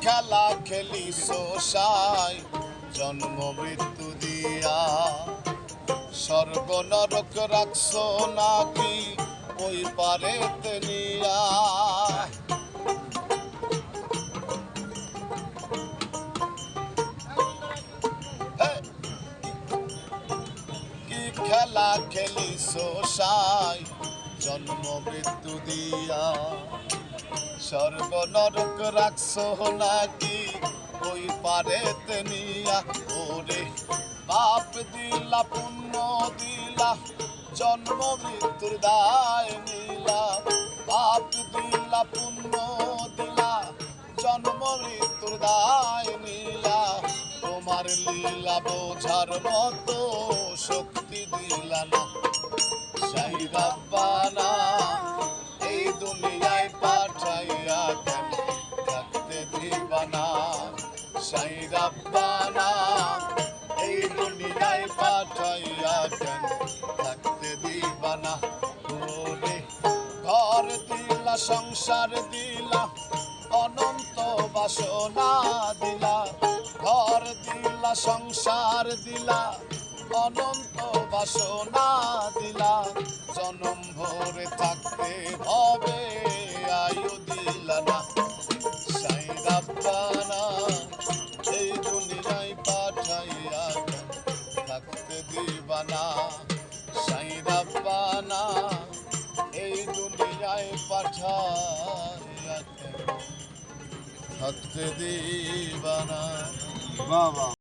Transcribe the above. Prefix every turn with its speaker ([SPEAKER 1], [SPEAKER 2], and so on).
[SPEAKER 1] খেলা খেলিস সাই জন্ম মৃত্যু দিয়া, স্বর্গ নরক রাখছ নাকি ওই পারেতে নিয়া। কি খেলা খেলিস সাই জন্ম মৃত্যু দিয়া, স্বর্গ নরক রাখছ নাকি ওই পারেতে নিয়া। ওরে পাপ দিলা পুণ্য দিলা জন্ম মৃত্যুর দায় নিলা, পাপ দিলা পুণ্য দিলা জন্ম মৃত্যুর দায় নিলা। তোমার লীলা বোঝার মতো শক্তি দিলা না, সাই রাব্বানা এই দুনিয়ায় পাঠাইয়া কেন থাকতে দিবা না। সাই রাব্বানা এই দুনিয়ায় পাঠাইয়া কেন থাকতে দিবা না। ওরে ঘর দিলা সংসার দিলা অনন্ত বাসনা দিলা, ঘর দিলা সংসার দিলা অনন্ত বাসনা দিলা। জনম ভরে থাকতে হবে আয়ু দিলা না, সাই রাব্বানা এই দুনিয়ায় পাঠাইয়া থাকতে দিবা না। সাই রাব্বানা এই দুনিয়ায় পাঠাইয়া থাকতে দিবা না। বাবা।